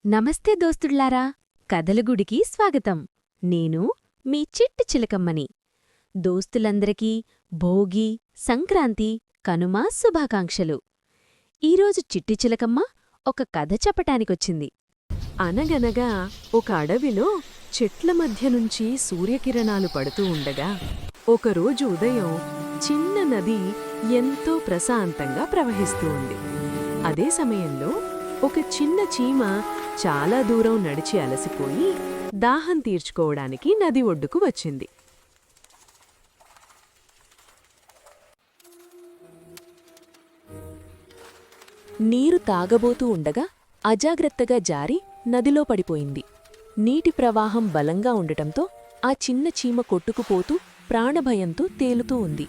నమస్తే దోస్తుళ్లారా, కథలగుడికి స్వాగతం. నేను మీ చిట్టి చిలకమ్మని. దోస్తులందరికీ భోగి, సంక్రాంతి, కనుమ శుభాకాంక్షలు. ఈరోజు చిట్టి చిలకమ్మ ఒక కథ చెప్పటానికొచ్చింది. అనగనగా ఒక అడవిలో చెట్ల మధ్యనుంచి సూర్యకిరణాలు పడుతూ ఉండగా ఒకరోజు ఉదయం చిన్న నది ఎంతో ప్రశాంతంగా ప్రవహిస్తూ ఉంది. అదే సమయంలో ఒక చిన్న చీమ చాలా దూరం నడిచి అలసిపోయి దాహం తీర్చుకోవడానికి నది ఒడ్డుకు వచ్చింది. నీరు తాగబోతూ ఉండగా అజాగ్రత్తగా జారి నదిలో పడిపోయింది. నీటి ప్రవాహం బలంగా ఉండటంతో ఆ చిన్న చీమ కొట్టుకుపోతూ ప్రాణభయంతో తేలుతూ ఉంది.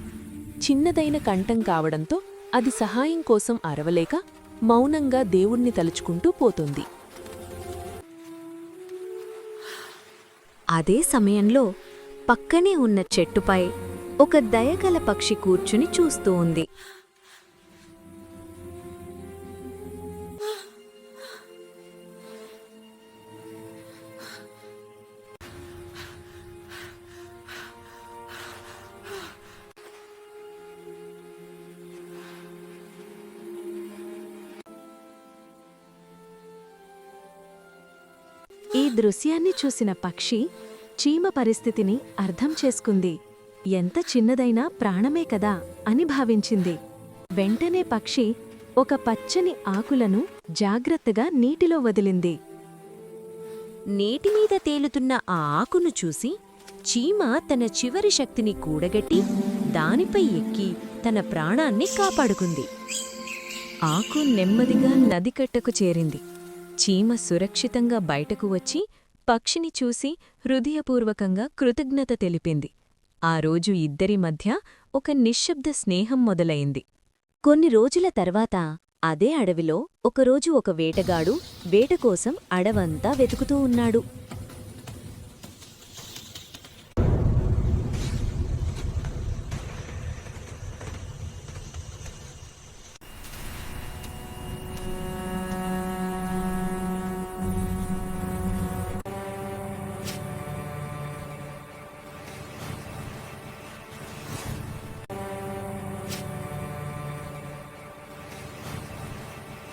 చిన్నదైన కంఠం కావడంతో అది సహాయం కోసం అరవలేక మౌనంగా దేవుణ్ణి తలుచుకుంటూ పోతుంది. అదే సమయంలో పక్కనే ఉన్న చెట్టుపై ఒక దయగల పక్షి కూర్చుని చూస్తూ ఉంది. ఈ దృశ్యాన్ని చూసిన పక్షి చీమ పరిస్థితిని అర్థం చేసుకుంది. ఎంత చిన్నదైనా ప్రాణమే కదా అని భావించింది. వెంటనే పక్షి ఒక పచ్చని ఆకులను జాగ్రత్తగా నీటిలో వదిలింది. నీటిమీద తేలుతున్న ఆ ఆకును చూసి చీమ తన చివరి శక్తిని కూడగట్టి దానిపై ఎక్కి తన ప్రాణాన్ని కాపాడుకుంది. ఆకు నెమ్మదిగా నదికట్టకు చేరింది. చీమ సురక్షితంగా బయటకు వచ్చి పక్షిని చూసి హృదయపూర్వకంగా కృతజ్ఞత తెలిపింది. ఆ రోజు ఇద్దరి మధ్య ఒక నిశ్శబ్ద స్నేహం మొదలైంది. కొన్ని రోజుల తర్వాత అదే అడవిలో ఒకరోజు ఒక వేటగాడు వేటకోసం అడవంతా వెతుకుతూ ఉన్నాడు.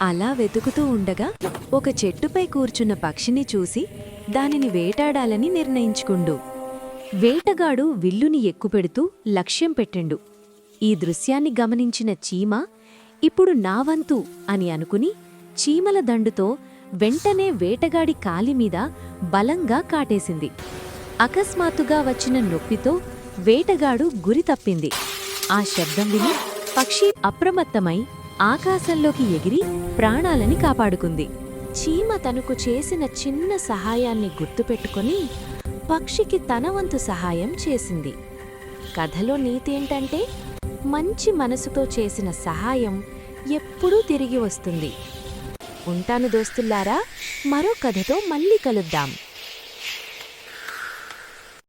అలా వెతుకుతూ ఉండగా ఒక చెట్టుపై కూర్చున్న పక్షిని చూసి దానిని వేటాడాలని నిర్ణయించుకుండు. వేటగాడు విల్లుని ఎక్కుపెడుతూ లక్ష్యం పెట్టిండు. ఈ దృశ్యాన్ని గమనించిన చీమ ఇప్పుడు నా వంతు అని అనుకుని చీమల దండుతో వెంటనే వేటగాడి కాలిమీద బలంగా కాటేసింది. అకస్మాత్తుగా వచ్చిన నొప్పితో వేటగాడు గురి తప్పింది. ఆ శబ్దం విని పక్షి అప్రమత్తమై ఆకాశంలోకి ఎగిరి ప్రాణాలని కాపాడుకుంది. చీమ తనకు చేసిన చిన్న సహాయాన్ని గుర్తుపెట్టుకుని పక్షికి తన వంతు సహాయం చేసింది. కథలో నీతేంటంటే మంచి మనసుతో చేసిన సహాయం ఎప్పుడూ తిరిగి వస్తుంది. ఉంటాను దోస్తుల్లారా, మరో కథతో మళ్ళీ కలుద్దాం.